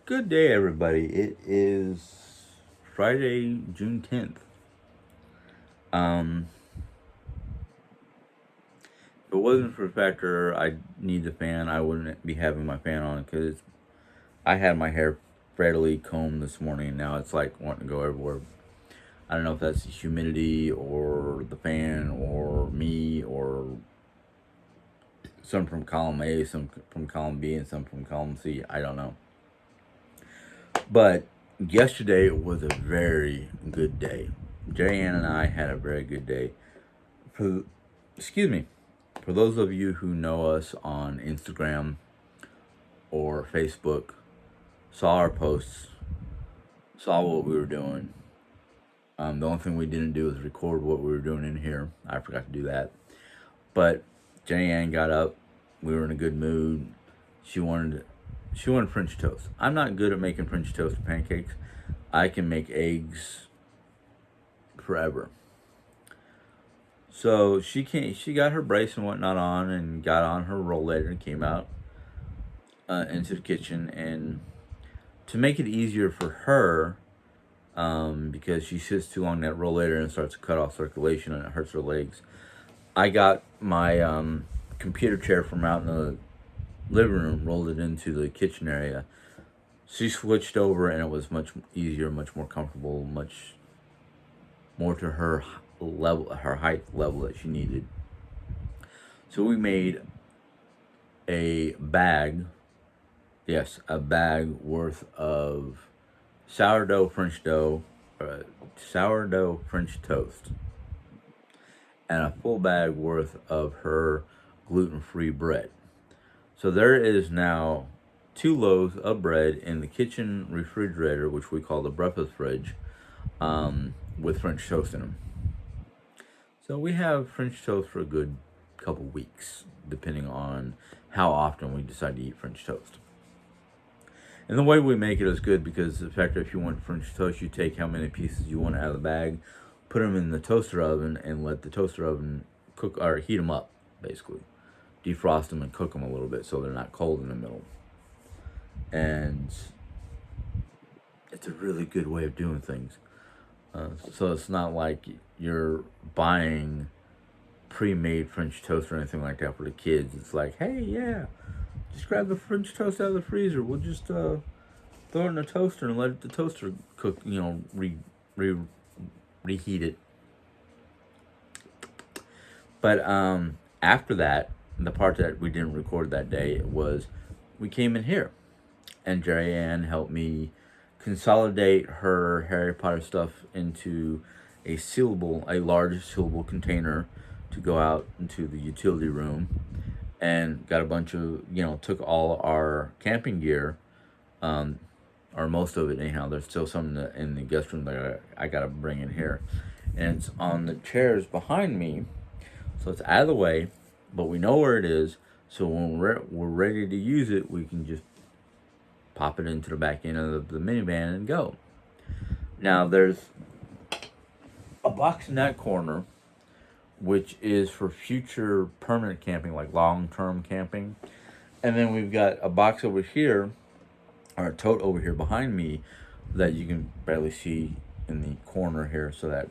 Good day, everybody. It is Friday, June 10th. Um, if it wasn't for the factor I need the fan, I wouldn't be having my fan on because I had my hair fairly combed this morning and now it's like wanting to go everywhere. I don't know if that's the humidity or the fan or me or some from column A, some from column B, and some from column C. I don't know. But yesterday was a very good day. Ann and I had a very good day. For excuse me, for those of you who know us on Instagram or Facebook, saw our posts, saw what we were doing. The only thing we didn't do was record what we were doing in here. I forgot to do that. But Ann got up. We were in a good mood. She wanted French toast. I'm not good at making French toast and pancakes. I can make eggs forever. So she came. She got her brace and whatnot on, and got on her rollator and came out into the kitchen. And to make it easier for her, because she sits too long in that rollator and starts to cut off circulation and it hurts her legs, I got my computer chair from out in the living room, rolled it into the kitchen area. She switched over, and it was much easier, much more comfortable, much more to her level, her height level that she needed. So we made a bag, yes, a bag worth of sourdough French dough, sourdough French toast, and a full bag worth of her gluten-free bread. So there is now 2 loaves of bread in the kitchen refrigerator, which we call the breakfast fridge, with French toast in them. So we have French toast for a good couple weeks, depending on how often we decide to eat French toast. And the way we make it is good because the fact that if you want French toast, you take how many pieces you want out of the bag, put them in the toaster oven, and let the toaster oven cook or heat them up, basically. Defrost them and cook them a little bit so they're not cold in the middle. And it's a really good way of doing things. So it's not like you're buying pre-made French toast or anything like that for the kids. It's like, hey, yeah, just grab the French toast out of the freezer. We'll just throw it in the toaster and let the toaster cook. Reheat it. But after that, the part that we didn't record that day was we came in here, and Ann helped me consolidate her Harry Potter stuff into a large sealable container to go out into the utility room, and got a bunch of, took all our camping gear, or most of it anyhow. There's still some in the guest room that I got to bring in here. And it's on the chairs behind me, so it's out of the way, but we know where it is. So when we're ready to use it, we can just pop it into the back end of the minivan and go. Now there's a box in that corner, which is for future permanent camping, like long-term camping. And then we've got a box over here, or a tote over here behind me, that you can barely see in the corner here. So that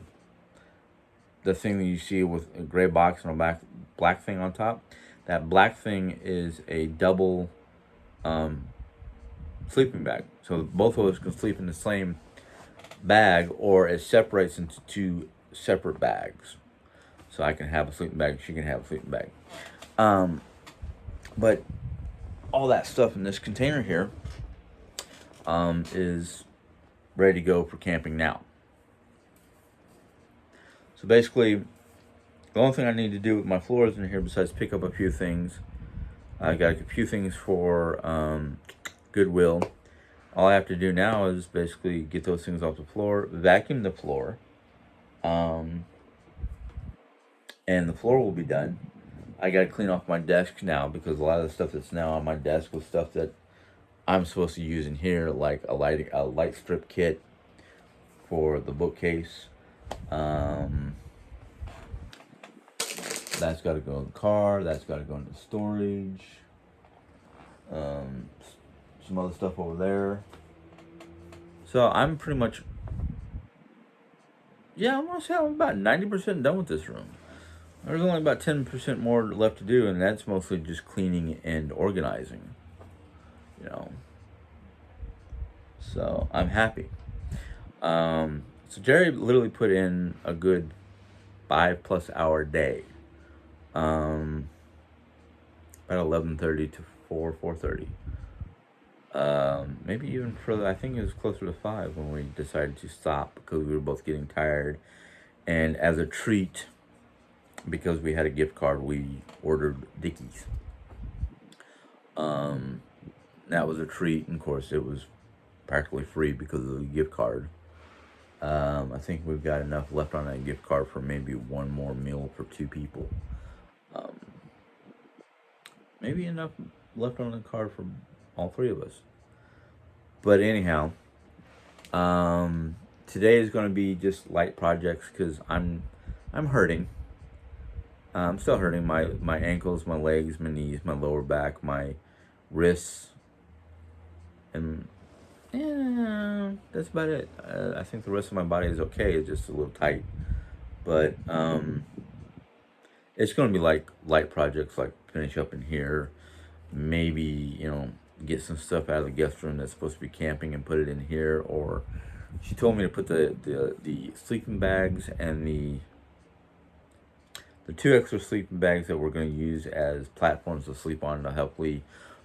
the thing that you see with a gray box and a black thing on top, that black thing is a double sleeping bag. So both of us can sleep in the same bag, or it separates into 2 separate bags. So I can have a sleeping bag, she can have a sleeping bag. But all that stuff in this container here is ready to go for camping now. So basically, the only thing I need to do with my floors in here, besides pick up a few things, I got a few things for Goodwill. All I have to do now is basically get those things off the floor, vacuum the floor, and the floor will be done. I got to clean off my desk now because a lot of the stuff that's now on my desk was stuff that I'm supposed to use in here, like a light strip kit for the bookcase. That's got to go in the car. That's got to go into storage. Some other stuff over there. So I'm pretty much, yeah, I'm gonna say I'm about 90% done with this room. There's only about 10% more left to do, and that's mostly just cleaning and organizing, you know. So I'm happy. So Jerry literally put in a good 5+ hour day. Um, about 11:30 to 4:30. Maybe even further. I think it was closer to 5 when we decided to stop because we were both getting tired. And as a treat, because we had a gift card, we ordered Dickies. Um, that was a treat, and of course, it was practically free because of the gift card. I think we've got enough left on that gift card for maybe one more meal for 2 people. Um, maybe enough left on the card for all 3 of us. But anyhow, today is going to be just light projects because I'm hurting. I'm still hurting my ankles, my legs, my knees, my lower back, my wrists, and yeah, that's about it. I think the rest of my body is okay. It's just a little tight, but it's going to be like light projects, like finish up in here, maybe get some stuff out of the guest room that's supposed to be camping and put it in here. Or she told me to put the sleeping bags and the 2 extra sleeping bags that we're going to use as platforms to sleep on to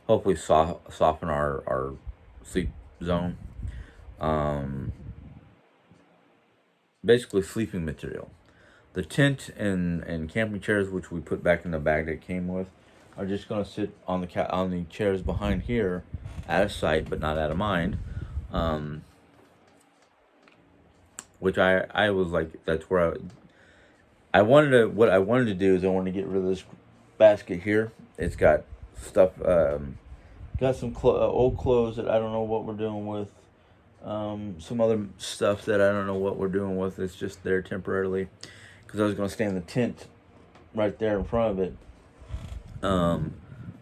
hopefully soften our sleep zone. Basically sleeping material. The tent and camping chairs, which we put back in the bag that it came with, are just going to sit on the chairs behind here, out of sight but not out of mind. Which I was like, that's where what I wanted to do is I wanted to get rid of this basket here. It's got stuff, got some old clothes that I don't know what we're doing with. Some other stuff that I don't know what we're doing with. It's just there temporarily because I was going to stay in the tent right there in front of it.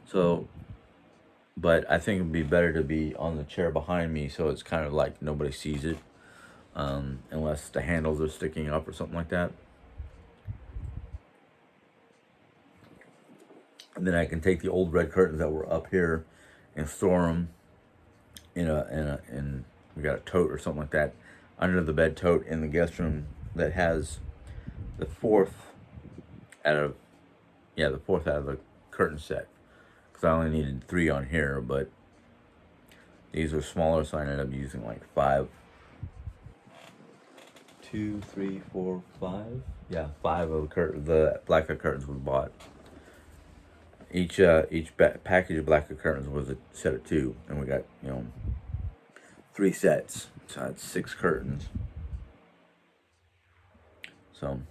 So, but I think it'd be better to be on the chair behind me, so it's kind of like nobody sees it, unless the handles are sticking up or something like that. And then I can take the old red curtains that were up here and store them in we got a tote or something like that under the bed tote in the guest room that has the fourth out of the curtain set, because I only needed 3 on here, but these are smaller, so I ended up using like 5. 2, 3, 4, 5. Yeah, 5 of the blackout curtains we bought. Each package of blackout curtains was a set of 2, and we got 3 sets, so that's 6 curtains. So,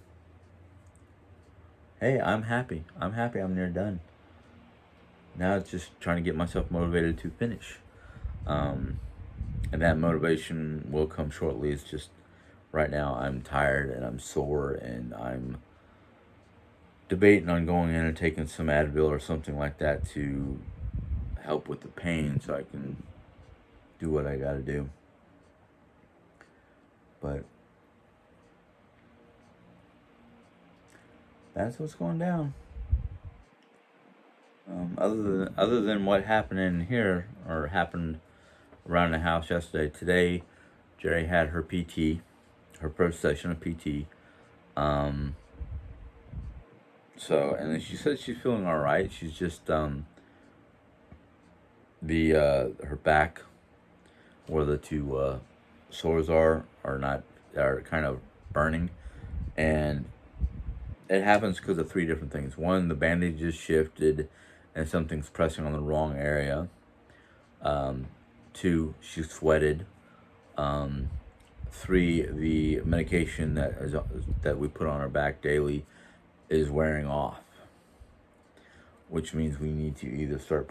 hey, I'm happy. I'm near done. Now it's just trying to get myself motivated to finish. And that motivation will come shortly. It's just right now I'm tired and I'm sore and I'm debating on going in and taking some Advil or something like that to help with the pain so I can do what I gotta do. But that's what's going down. Other than what happened in here or happened around the house yesterday, today Jerry had her PT, her first session of PT. So, and then she said she's feeling all right. She's just her back, where the 2 sores are kind of burning, and it happens because of 3 different things. 1, the bandage is shifted, and something's pressing on the wrong area. 2, she sweated. 3, the medication that we put on her back daily is wearing off, which means we need to either start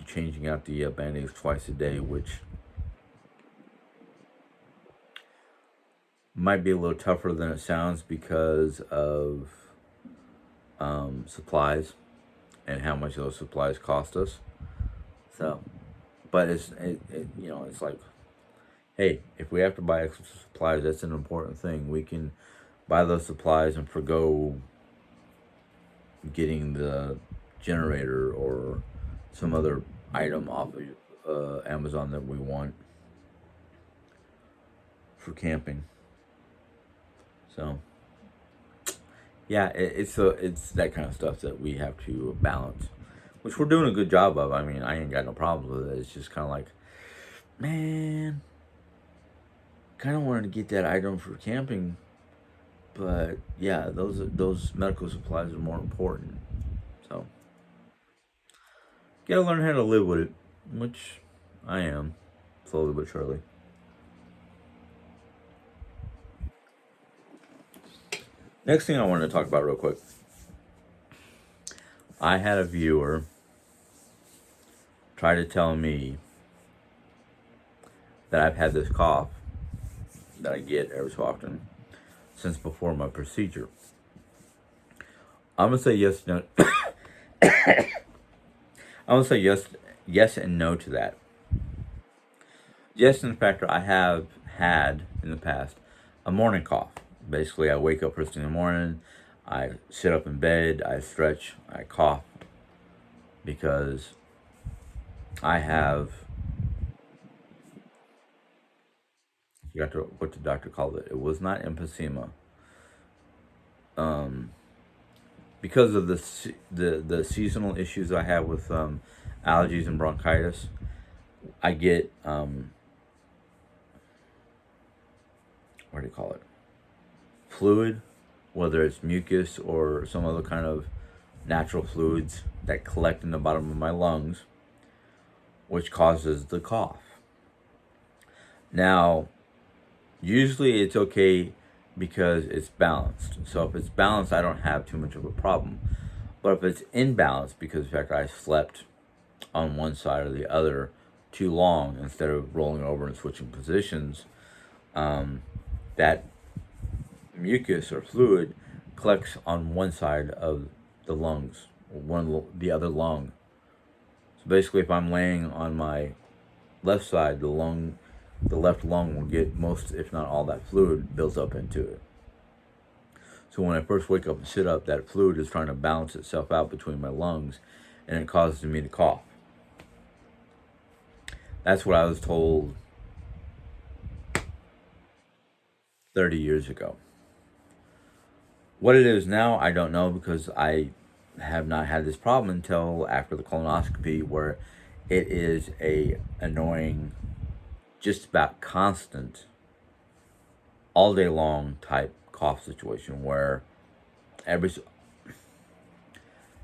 changing out the band-aids twice a day, which might be a little tougher than it sounds because of supplies and how much those supplies cost us. So, but it's like hey, if we have to buy extra supplies, that's an important thing. We can buy those supplies and forgo getting the generator or some other item off of Amazon that we want for camping. So yeah, it's that kind of stuff that we have to balance, which we're doing a good job of. I mean, I ain't got no problems with it. It's just kind of like, man, kind of wanted to get that item for camping, but yeah, those medical supplies are more important. So gotta learn how to live with it, which I am, slowly but surely. Next thing I wanted to talk about real quick. I had a viewer try to tell me that I've had this cough that I get every so often since before my procedure. I'm gonna say yes, no. I'm gonna say yes and no to that. Yes, in fact, I have had in the past a morning cough. Basically, I wake up first thing in the morning, I sit up in bed, I stretch, I cough because I have, I forgot what the doctor called it. It was not emphysema. Um, because of the seasonal issues I have with allergies and bronchitis, I get what do you call it? Fluid, whether it's mucus or some other kind of natural fluids that collect in the bottom of my lungs, which causes the cough. Now, usually it's okay because it's balanced. So if it's balanced, I don't have too much of a problem. But if it's imbalanced, because in fact I slept on one side or the other too long instead of rolling over and switching positions, that mucus or fluid collects on one side of the lungs, the other lung. So basically, if I'm laying on my left side, the left lung will get most, if not all, that fluid built up into it. So when I first wake up and sit up, that fluid is trying to balance itself out between my lungs, and it causes me to cough. That's what I was told 30 years ago. What it is now, I don't know, because I have not had this problem until after the colonoscopy, where it is a annoying, just about constant, all day long type cough situation where every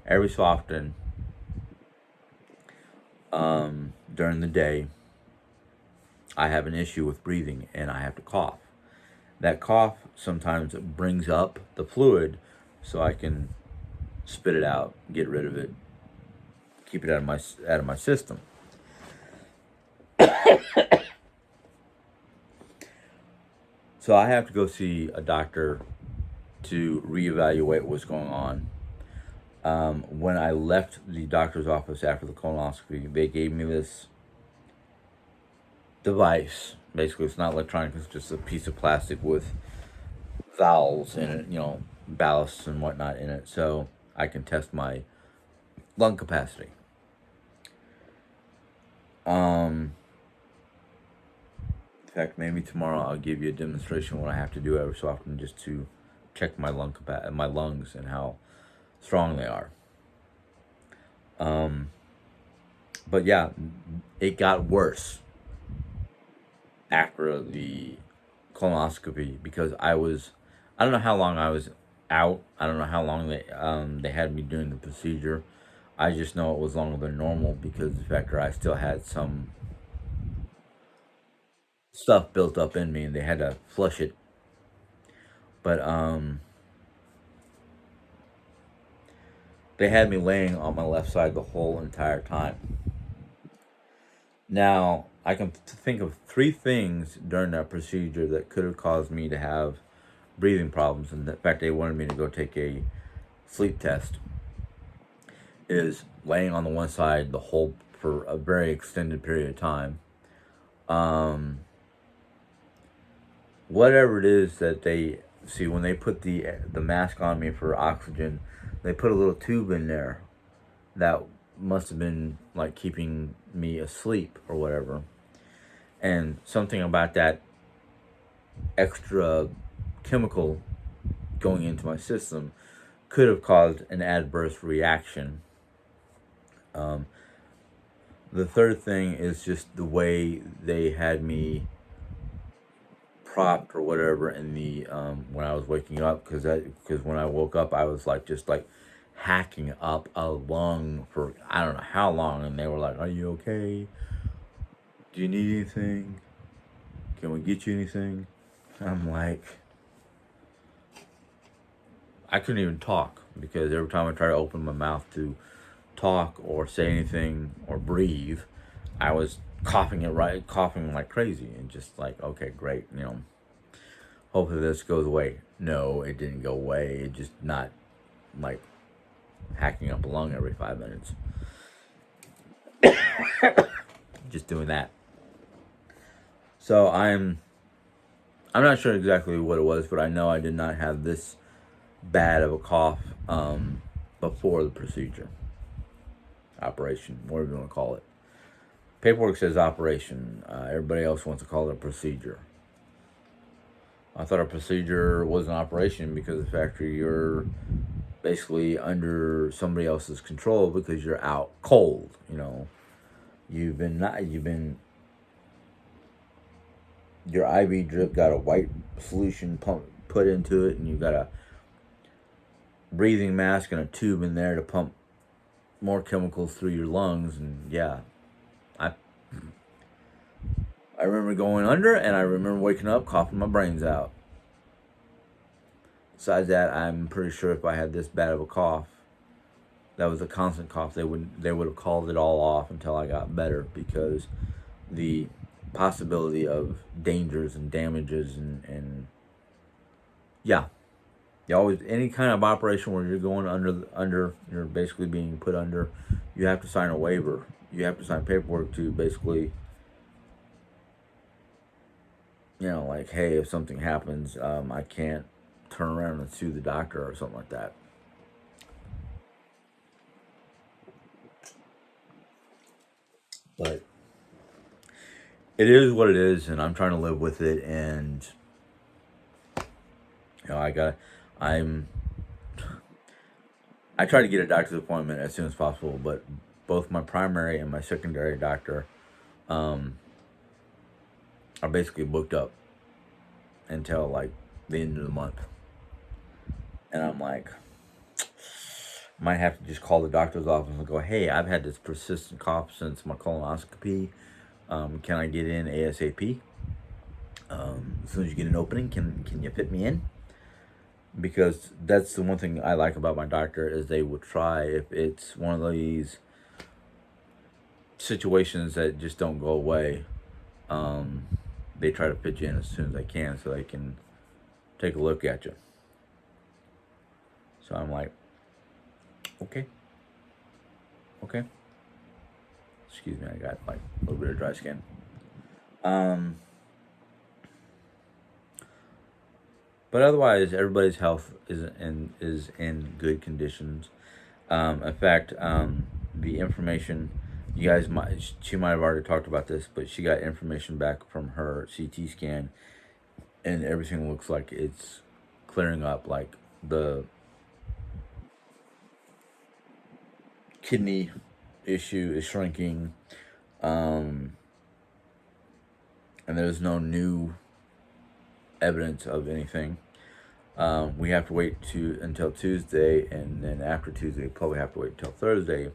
every so often during the day I have an issue with breathing and I have to cough. That cough sometimes brings up the fluid so I can spit it out, get rid of it, keep it out of my system. So I have to go see a doctor to reevaluate what's going on. When I left the doctor's office after the colonoscopy, they gave me this device. Basically, it's not electronic; it's just a piece of plastic with valves in it, ballasts and whatnot in it, so I can test my lung capacity. In fact, maybe tomorrow I'll give you a demonstration of what I have to do every so often just to check my lungs and how strong they are. But yeah, it got worse after the colonoscopy because I don't know how long I was out. I don't know how long they had me doing the procedure. I just know it was longer than normal because the fact that I still had some stuff built up in me and they had to flush it. But they had me laying on my left side the whole entire time. Now, I can think of three things during that procedure that could have caused me to have breathing problems. And in fact, they wanted me to go take a sleep test. Is laying on the one side the whole for a very extended period of time. whatever it is that they see when they put the mask on me for oxygen, they put a little tube in there that must have been like keeping me asleep or whatever. And something about that extra chemical going into my system could have caused an adverse reaction. Um, the third thing is just the way they had me propped or whatever in the when I was waking up, because when I woke up I was like just like hacking up a lung for I don't know how long, and they were like, "Are you okay? Do you need anything? Can we get you anything?" I'm like, I couldn't even talk because every time I tried to open my mouth to talk or say anything or breathe, I was coughing like crazy, and just like, okay, great, hopefully this goes away. No, it didn't go away. It just not like hacking up a lung every 5 minutes. Just doing that. So I'm not sure exactly what it was, but I know I did not have this bad of a cough before the procedure, operation, whatever you want to call it. Paperwork says operation. Everybody else wants to call it a procedure. I thought a procedure was an operation because of the fact that you're basically under somebody else's control because you're out cold. You've been your IV drip got a white solution put into it, and you've got a breathing mask and a tube in there to pump more chemicals through your lungs. And yeah, I I remember going under, and I remember waking up coughing my brains out. Besides that, I'm pretty sure if I had this bad of a cough, that was a constant cough, they would have called it all off until I got better, because the possibility of dangers and damages and yeah, you always, any kind of operation where you're going under you're basically being put under, you have to sign a waiver. You have to sign paperwork to basically, like, hey, if something happens, I can't turn around and sue the doctor or something like that. But it is what it is, and I'm trying to live with it. And I'm I try to get a doctor's appointment as soon as possible, but both my primary and my secondary doctor um, are basically booked up until like the end of the month. And I'm like, might have to just call the doctor's office and go, hey, I've had this persistent cough since my colonoscopy. Can I get in ASAP? As soon as you get an opening, can you fit me in? Because that's the one thing I like about my doctor, is they would try, if it's one of these situations that just don't go away, they try to fit you in as soon as they can so they can take a look at you. So I'm like, okay. Excuse me, I got like a little bit of dry skin. But otherwise, everybody's health is in good conditions. In fact, the information, you guys might she might have already talked about this, but she got information back from her CT scan, and everything looks like it's clearing up. Like the kidney issue is shrinking, and there's no new evidence of anything. We have to wait until Tuesday, and then after Tuesday, probably have to wait until Thursday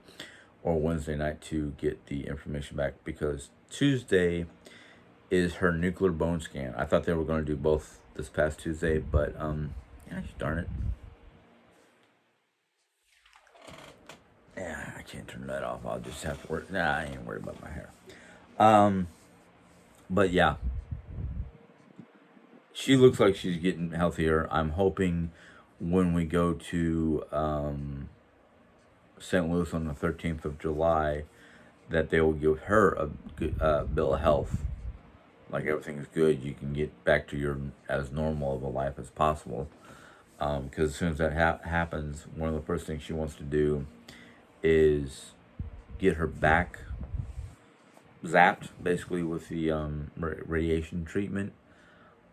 or Wednesday night to get the information back, because Tuesday is her nuclear bone scan. I thought they were going to do both this past Tuesday, but gosh darn it. Yeah, I can't turn that off. I'll just have to work. Nah, I ain't worried about my hair. Um, but yeah, she looks like she's getting healthier. I'm hoping when we go to St. Louis on the 13th of July that they will give her a good bill of health, like everything's good, you can get back to your as normal of a life as possible. Because as soon as that happens, one of the first things she wants to do is get her back zapped, basically with the radiation treatment.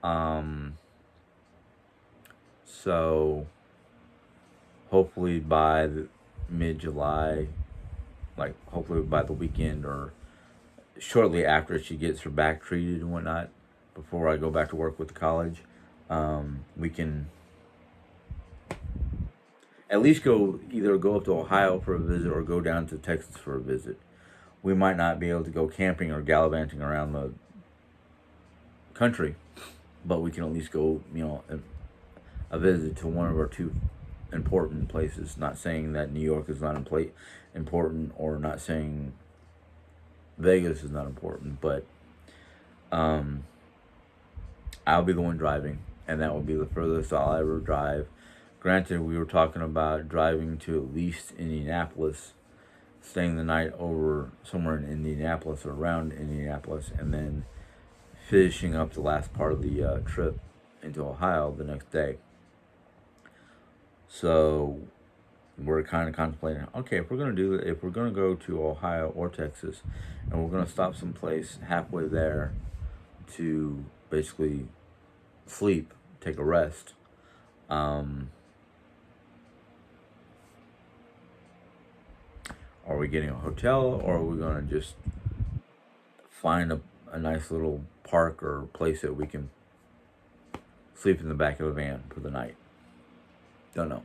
Um, so hopefully by the mid-July, like hopefully by the weekend or shortly after she gets her back treated and whatnot, before I go back to work with the college, we can at least either go up to Ohio for a visit or go down to Texas for a visit. We might not be able to go camping or gallivanting around the country, but we can at least go, a visit to one of our two important places. Not saying that New York is not important, or not saying Vegas is not important, but I'll be the one driving, and that will be the furthest I'll ever drive. Granted, we were talking about driving to at least Indianapolis, staying the night over somewhere in Indianapolis or around Indianapolis, and then finishing up the last part of the trip into Ohio the next day. So we're kind of contemplating, okay, if we're going to go to Ohio or Texas, and we're going to stop someplace halfway there to basically sleep, take a rest. Are we getting a hotel, or are we going to just find a nice little park or place that we can sleep in the back of a van for the night? Don't know.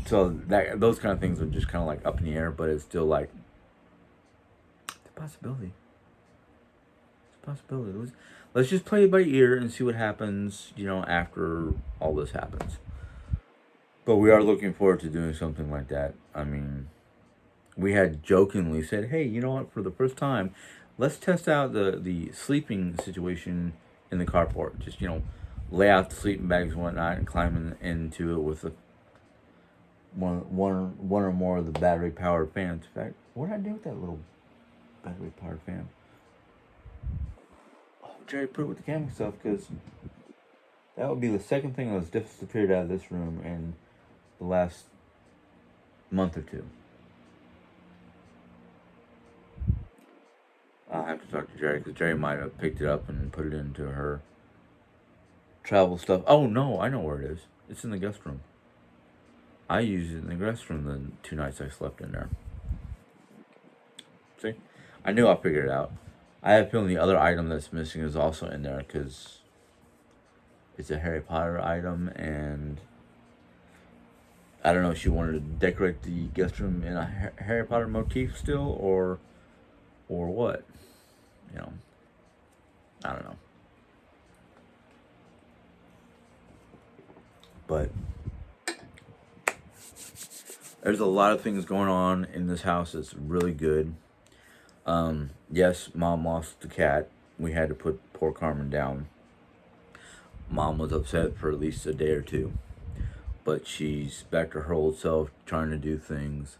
So those kind of things are just kind of like up in the air, but it's still like it's a possibility. It's a possibility. Let's just play it by ear and see what happens, after all this happens. But we are looking forward to doing something like that. I mean, we had jokingly said, hey, you know what, for the first time, let's test out the sleeping situation in the carport. Just, lay out the sleeping bags and whatnot and climb into it with one or more of the battery powered fans. In fact, what did I do with that little battery powered fan? Oh, Jerry put it with the camping stuff, because that would be the second thing that was disappeared out of this room in the last month or two. I'll have to talk to Jerry, because Jerry might have picked it up and put it into her travel stuff. Oh no, I know where it is. It's in the guest room. I used it in the guest room the 2 nights I slept in there. See? I knew I figured it out. I have a feeling the other item that's missing is also in there, because it's a Harry Potter item, and I don't know if she wanted to decorate the guest room in a Harry Potter motif still, or what. I don't know. But there's a lot of things going on in this house that's really good. Yes, Mom lost the cat. We had to put poor Carmen down. Mom was upset for at least a day or two, but she's back to her old self, trying to do things.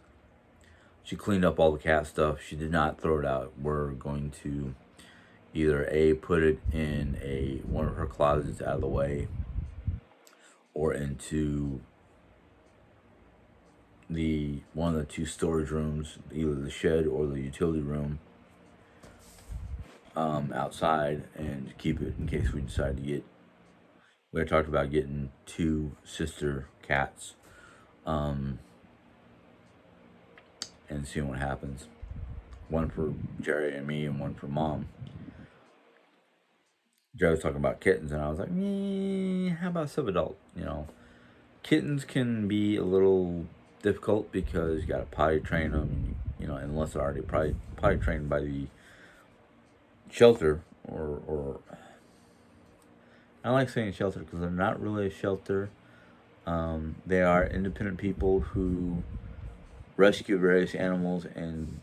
She cleaned up all the cat stuff. She did not throw it out. We're going to either put it in one of her closets out of the way, or into one of the 2 storage rooms, either the shed or the utility room, outside, and keep it in case we decide to get. We had talked about getting 2 sister cats, and seeing what happens. One for Jerry and me, and one for Mom. Jerry was talking about kittens, and I was like, how about subadult? Kittens can be a little difficult, because you got to potty train them, unless they're already potty trained by the shelter, or I like saying shelter, because they're not really a shelter. They are independent people who rescue various animals and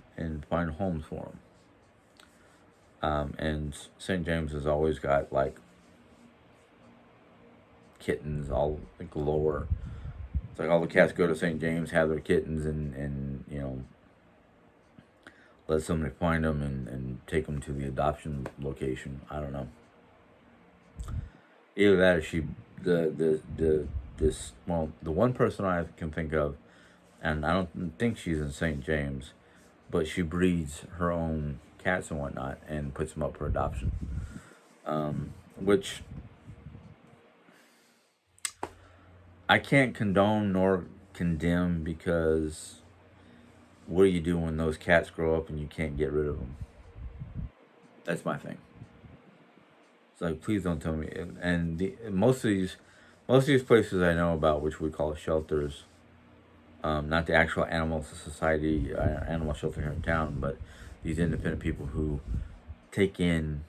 find homes for them. And St. James has always got like kittens all galore. It's like all the cats go to St. James, have their kittens, and let somebody find them and take them to the adoption location. I don't know. Either that or she, the this well, the one person I can think of, and I don't think she's in St. James, but she breeds her own cats and whatnot and puts them up for adoption. Which I can't condone nor condemn, because what do you do when those cats grow up and you can't get rid of them? That's my thing. It's like, please don't tell me. And most of these places I know about, which we call shelters, not the actual animal society, animal shelter here in town, but these independent people who take in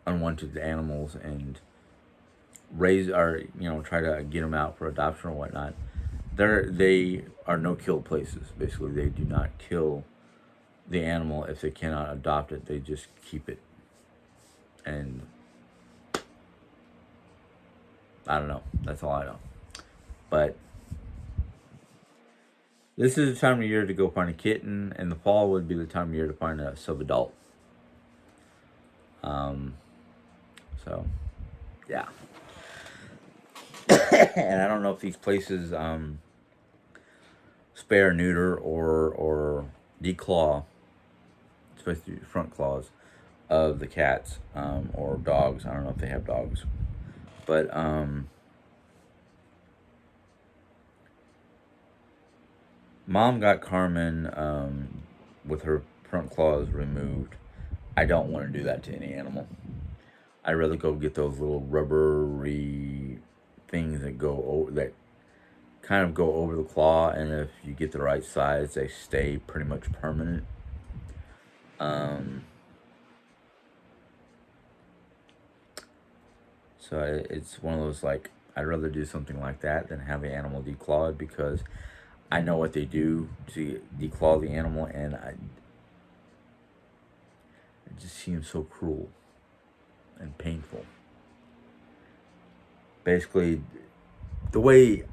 unwanted animals and raise or try to get them out for adoption or whatnot. They are no kill places. Basically, they do not kill the animal if they cannot adopt it. They just keep it, and I don't know. That's all I know. But this is the time of year to go find a kitten, and the fall would be the time of year to find a sub-adult. Um, so, yeah. And I don't know if these places spay or neuter or declaw, especially the front claws of the cats, or dogs. I don't know if they have dogs, but Mom got Carmen with her front claws removed. I don't want to do that to any animal. I'd rather go get those little rubbery things that go over, that kind of go over the claw, and if you get the right size, they stay pretty much permanent. So it's one of those, like, I'd rather do something like that than have the animal declawed, because I know what they do to declaw the animal, and it just seems so cruel and painful. Basically, the way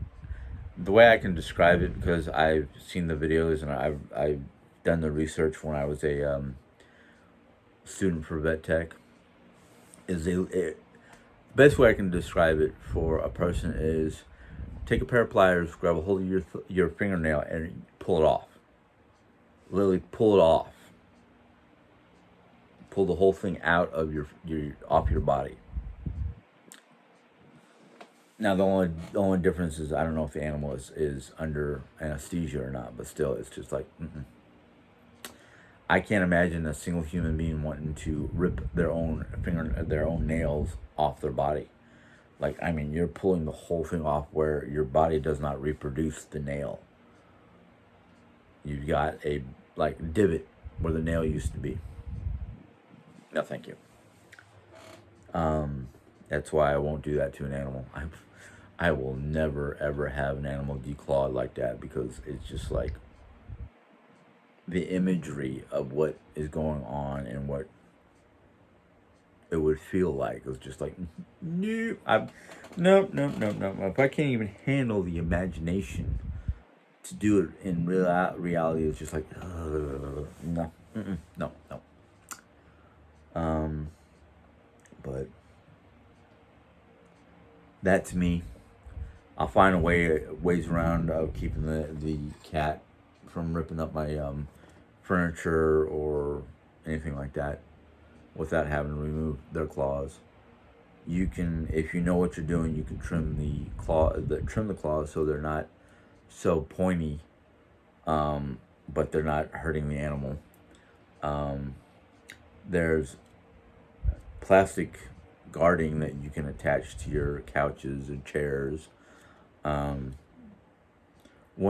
I can describe it, because I've seen the videos and I've done the research when I was a student for vet tech, is best way I can describe it for a person is take a pair of pliers, grab a hold of your fingernail, and pull it off. Literally pull it off. Pull the whole thing out of your off your body. Now the only difference is, I don't know if the animal is under anesthesia or not, but still, it's just like, I can't imagine a single human being wanting to rip their own nails off their body. Like, I mean, you're pulling the whole thing off where your body does not reproduce the nail. You've got a, like, divot where the nail used to be. No, thank you. That's why I won't do that to an animal. I will never ever have an animal declawed like that, because it's just like the imagery of what is going on and what it would feel like. It was just like, no, no. If I can't even handle the imagination to do it in reality, it's just like, no, no. But that's me. I'll find ways around of keeping the cat from ripping up my furniture or anything like that without having to remove their claws. You can, if you know what you're doing, you can trim the claws so they're not so pointy, but they're not hurting the animal. There's plastic guarding that you can attach to your couches and chairs. One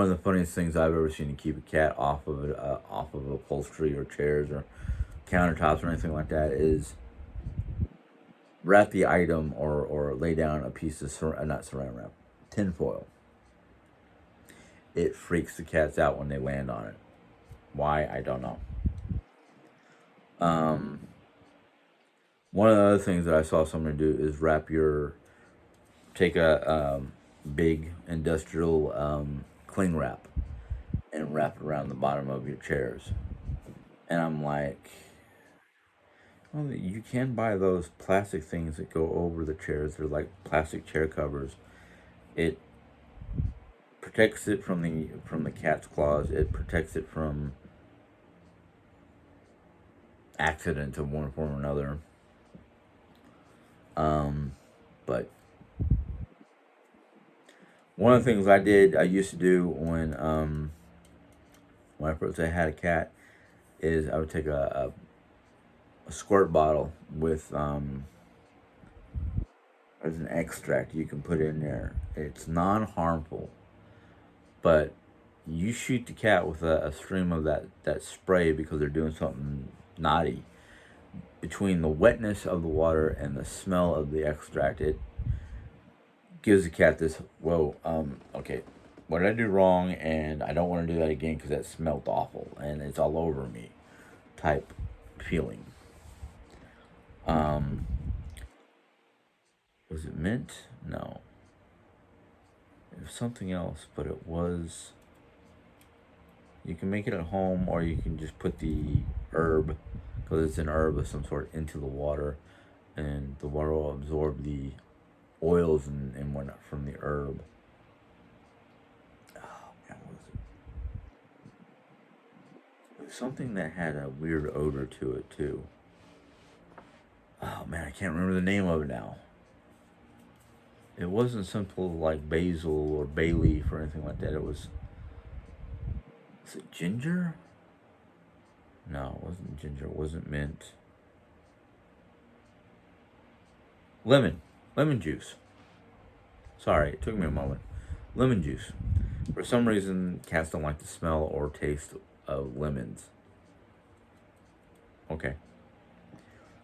of the funniest things I've ever seen to keep a cat off of upholstery or chairs or countertops or anything like that is wrap the item or lay down a piece of not saran wrap, tin foil. It freaks the cats out when they land on it. Why, I don't know. One of the other things that I saw someone do is take a big industrial cling wrap and wrap it around the bottom of your chairs. And I'm like, well, you can buy those plastic things that go over the chairs. They're like plastic chair covers. It protects it from the cat's claws. It protects it from accidents of one form or another. But one of the things I used to do when I first had a cat, is I would take a squirt bottle with there's an extract you can put in there. It's non-harmful, but you shoot the cat with a stream of that spray because they're doing something naughty. Between the wetness of the water and the smell of the extract, it gives the cat this, whoa, okay, what did I do wrong? And I don't want to do that again because that smelled awful and it's all over me type feeling. Um, was it mint? No. It was something else, but it was. You can make it at home, or you can just put the herb, because it's an herb of some sort, into the water, and the water will absorb the oils and whatnot from the herb. Oh man, what was it? It was something that had a weird odor to it too. Oh man, I can't remember the name of it now. It wasn't simple like basil or bay leaf or anything like that. It was. Was it ginger? No, it wasn't ginger. It wasn't mint. Lemon. Lemon juice. Sorry, it took me a moment. Lemon juice. For some reason, cats don't like the smell or taste of lemons. Okay.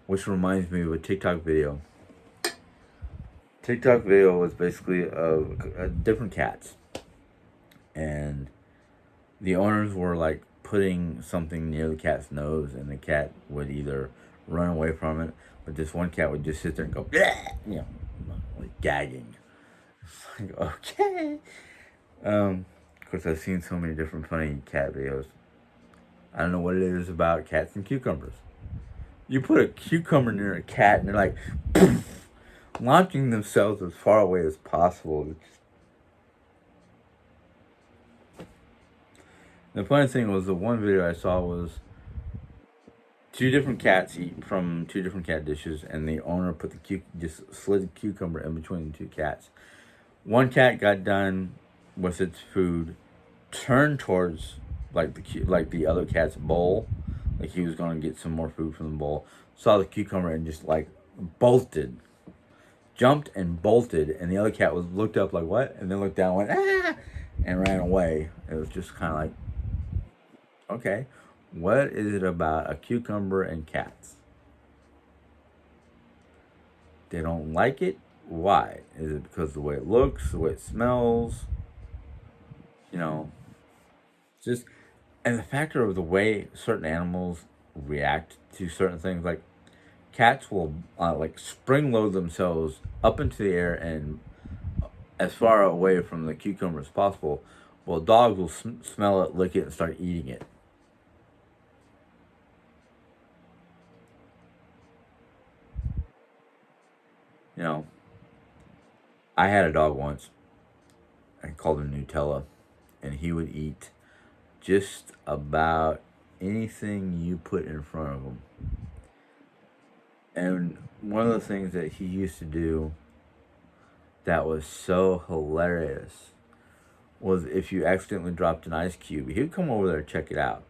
Which reminds me of a TikTok video. TikTok video was basically of different cats. And the owners were like putting something near the cat's nose, and the cat would either run away from it, but this one cat would just sit there and go, bleh, like gagging. Like, okay. Of course, I've seen so many different funny cat videos. I don't know what it is about cats and cucumbers. You put a cucumber near a cat, and they're like poof, launching themselves as far away as possible. The funny thing was, the one video I saw was two different cats eat from two different cat dishes, and the owner put just slid the cucumber in between the two cats. One cat got done with its food, turned towards like the other cat's bowl, like he was gonna get some more food from the bowl. Saw the cucumber and just like bolted, jumped and bolted, and the other cat was looked up like what, and then looked down, and went ah, and ran away. It was just kind of like, okay, what is it about a cucumber and cats? They don't like it. Why? Is it because of the way it looks, the way it smells? You know, just, and the factor of the way certain animals react to certain things. Like cats will like spring load themselves up into the air and as far away from the cucumber as possible. Well, dogs will smell it, lick it, and start eating it. You know, I had a dog once. I called him Nutella, and he would eat just about anything you put in front of him. And one of the things that he used to do that was so hilarious was if you accidentally dropped an ice cube, he would come over there and check it out.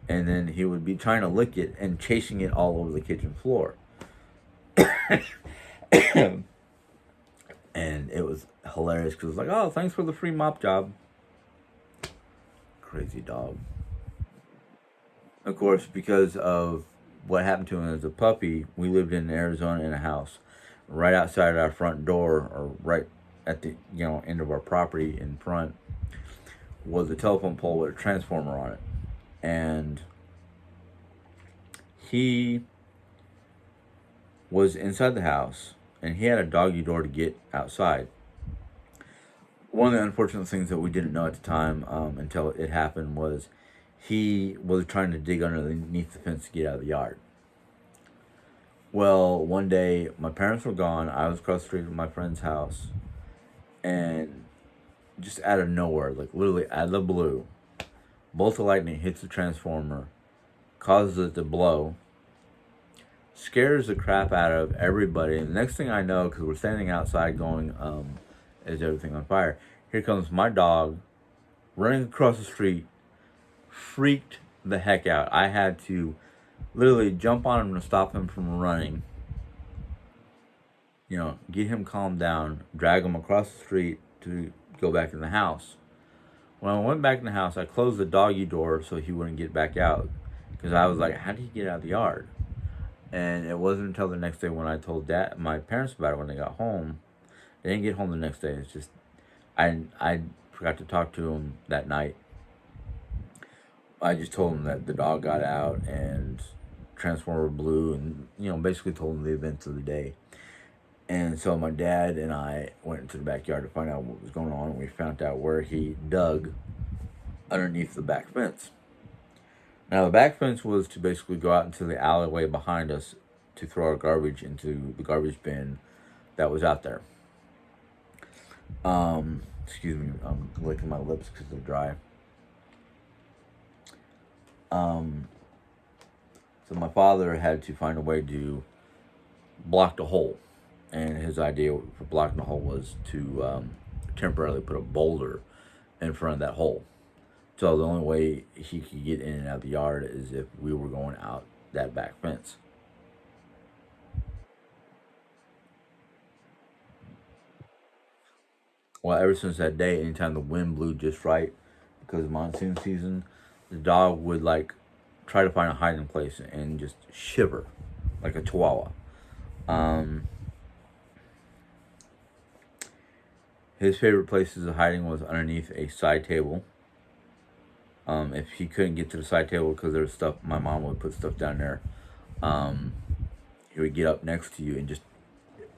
And then he would be trying to lick it and chasing it all over the kitchen floor. And it was hilarious because it was like, oh, thanks for the free mop job. Crazy dog. Of course, because of what happened to him as a puppy, we lived in Arizona in a house. Right outside our front door, or right at the end of our property in front, was a telephone pole with a transformer on it. And he was inside the house, and he had a doggy door to get outside. one of the unfortunate things that we didn't know at the time, until it happened, was he was trying to dig underneath the fence to get out of the yard. Well, one day my parents were gone. I was across the street from my friend's house, and just out of nowhere, like literally out of the blue, bolt of lightning hits the transformer, causes it to blow, scares the crap out of everybody. And the next thing I know, because we're standing outside going, is everything on fire? Here comes my dog running across the street, freaked the heck out. I had to literally jump on him to stop him from running, get him calmed down, drag him across the street to go back in the house. When I went back in the house, I closed the doggy door so he wouldn't get back out, because I was like, how did he get out of the yard? And it wasn't until the next day when I told my parents about it when they got home. They didn't get home the next day. It's just I forgot to talk to him that night. I just told him that the dog got out and transformer blew, and basically told him the events of the day. And so my dad and I went into the backyard to find out what was going on. And we found out where he dug underneath the back fence. Now, the back fence was to basically go out into the alleyway behind us to throw our garbage into the garbage bin that was out there. Excuse me, I'm licking my lips because they're dry. So my father had to find a way to block the hole. And his idea for blocking the hole was to temporarily put a boulder in front of that hole. So the only way he could get in and out of the yard is if we were going out that back fence. Well, ever since that day, anytime the wind blew just right, because of monsoon season, the dog would try to find a hiding place and just shiver like a chihuahua. Um, his favorite places of hiding was underneath a side table. If he couldn't get to the side table because there was stuff, my mom would put stuff down there. He would get up next to you and just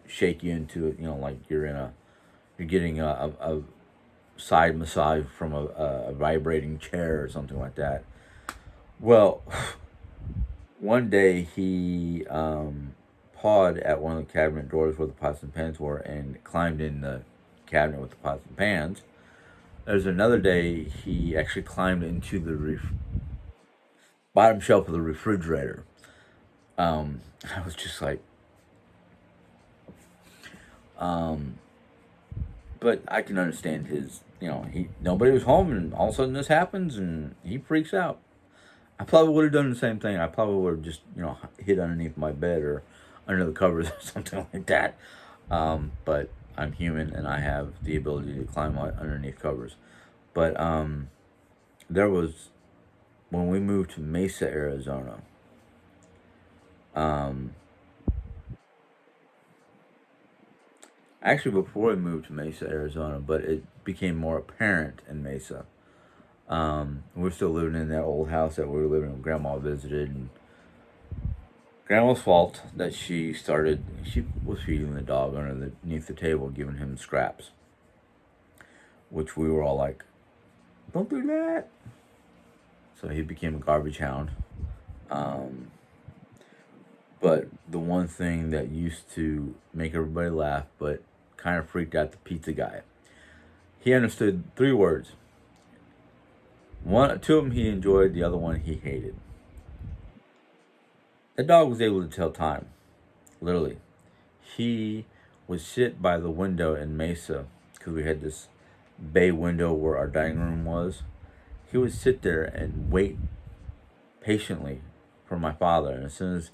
shake you into it, like you're getting a side massage from a vibrating chair or something like that. Well, one day he pawed at one of the cabinet doors where the pots and pans were and climbed in the cabinet with the pots and pans. There's another day he actually climbed into the bottom shelf of the refrigerator. I was just like, but I can understand his, nobody was home and all of a sudden this happens and he freaks out. I probably would have done the same thing. I probably would have just, hid underneath my bed or under the covers or something like that. But I'm human and I have the ability to climb underneath covers. But there was, when we moved to Mesa, Arizona, actually before we moved to Mesa, Arizona, but it became more apparent in Mesa. We're still living in that old house that we were living in. Grandma visited, and Grandma's fault that she was feeding the dog underneath the table, giving him scraps, which we were all like, don't do that. So he became a garbage hound. But the one thing that used to make everybody laugh, but kind of freaked out the pizza guy, he understood 3 words. Two of them he enjoyed, the other one he hated. That dog was able to tell time, literally. He would sit by the window in Mesa, because we had this bay window where our dining room was. He would sit there and wait patiently for my father. And as soon as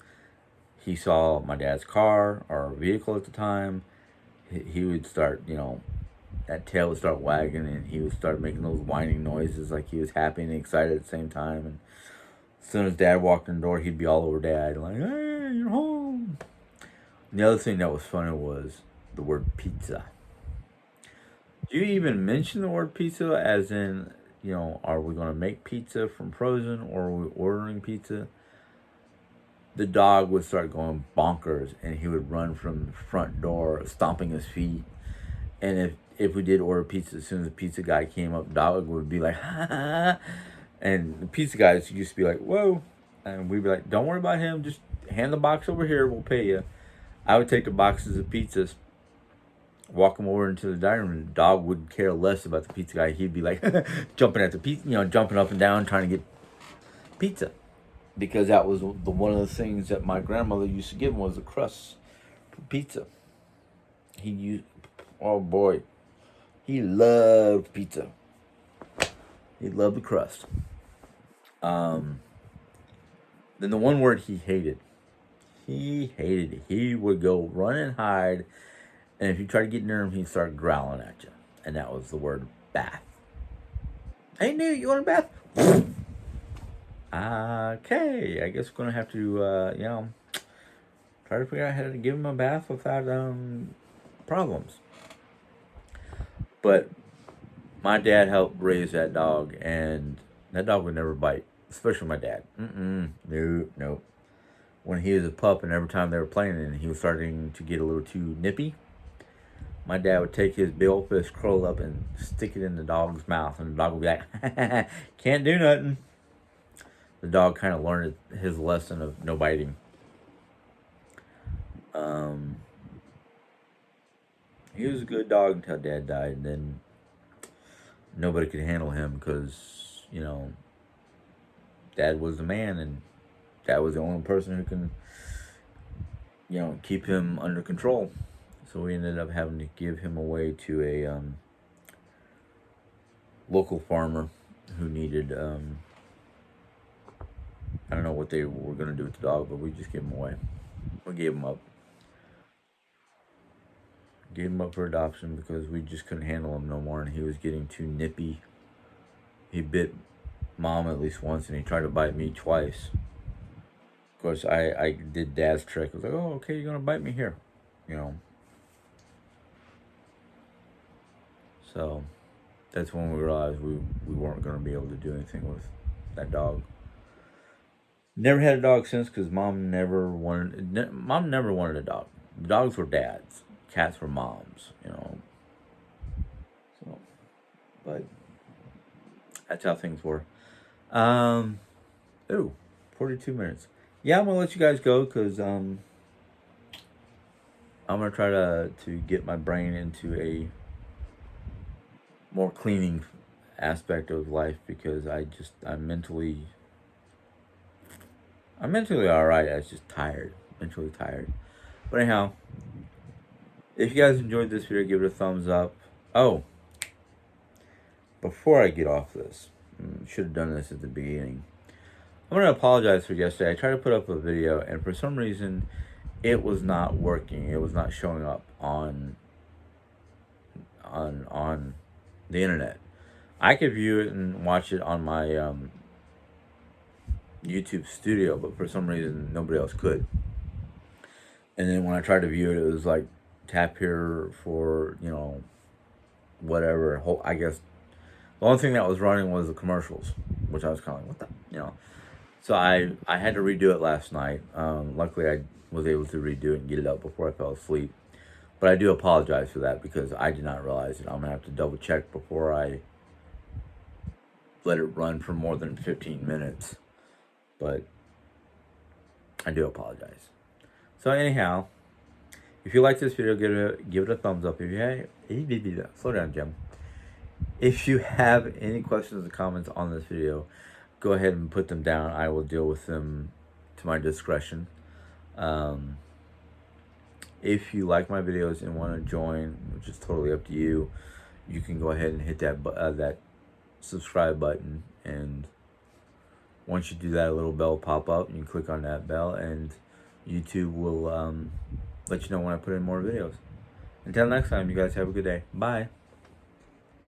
he saw my dad's car or vehicle at the time, he would start, that tail would start wagging and he would start making those whining noises like he was happy and excited at the same time. And as soon as Dad walked in the door, he'd be all over Dad, like, hey, you're home. And the other thing that was funny was the word pizza. Do you even mention the word pizza as in, are we going to make pizza from frozen or are we ordering pizza? The dog would start going bonkers and he would run from the front door, stomping his feet. And if we did order pizza, as soon as the pizza guy came up, dog would be like, ha, ha, ha. And the pizza guys used to be like, whoa. And we'd be like, don't worry about him. Just hand the box over here. We'll pay you. I would take the boxes of pizzas, walk them over into the dining room. The dog would care less about the pizza guy. He'd be like jumping at the pizza, jumping up and down trying to get pizza, because that was one of the things that my grandmother used to give him was the crust for pizza. Oh boy, he loved pizza. He loved the crust. Then the one word he hated. He would go run and hide, and if you try to get near him, he'd start growling at you. And that was the word bath. Hey, Newt, you want a bath? Okay, I guess we're gonna have to, try to figure out how to give him a bath without problems. But my dad helped raise that dog, and that dog would never bite, especially my dad. No. When he was a pup, and every time they were playing and he was starting to get a little too nippy, my dad would take his bill fist, curl up, and stick it in the dog's mouth, and the dog would be like, can't do nothing. The dog kind of learned his lesson of no biting. He was a good dog until Dad died, and then nobody could handle him because, Dad was the man, and Dad was the only person who can, keep him under control. So we ended up having to give him away to a local farmer who needed, I don't know what they were going to do with the dog, but we just gave him away. We gave him up. Gave him up for adoption because we just couldn't handle him no more, and he was getting too nippy. He bit Mom at least once, and he tried to bite me twice. Of course, I did Dad's trick. I was like, oh, okay, you're going to bite me here. So that's when we realized we weren't going to be able to do anything with that dog. Never had a dog since because Mom never wanted a dog. Dogs were Dad's. Cats were Mom's, So, but that's how things were. 42 minutes. Yeah, I'm gonna let you guys go because I'm gonna try to get my brain into a more cleaning aspect of life because I'm mentally all right. I was just tired, mentally tired. But anyhow, if you guys enjoyed this video, give it a thumbs up. Oh, before I get off this, should have done this at the beginning. I'm going to apologize for yesterday. I tried to put up a video, and for some reason, it was not working. It was not showing up on the internet. I could view it and watch it on my YouTube studio, but for some reason, nobody else could. And then when I tried to view it, it was like, tap here for, whatever. I guess the only thing that was running was the commercials, which I was kind of like, what the, So I had to redo it last night. Luckily, I was able to redo it and get it up before I fell asleep. But I do apologize for that because I did not realize it. I'm going to have to double check before I let it run for more than 15 minutes. But I do apologize. So anyhow, if you like this video, give it a thumbs up. Slow down, Jim. If you have any questions or comments on this video, go ahead and put them down. I will deal with them to my discretion. If you like my videos and want to join, which is totally up to you, you can go ahead and hit that subscribe button. And once you do that, a little bell will pop up. You can click on that bell, and YouTube will let you know when I put in more videos. Until next time, you guys have a good day. Bye.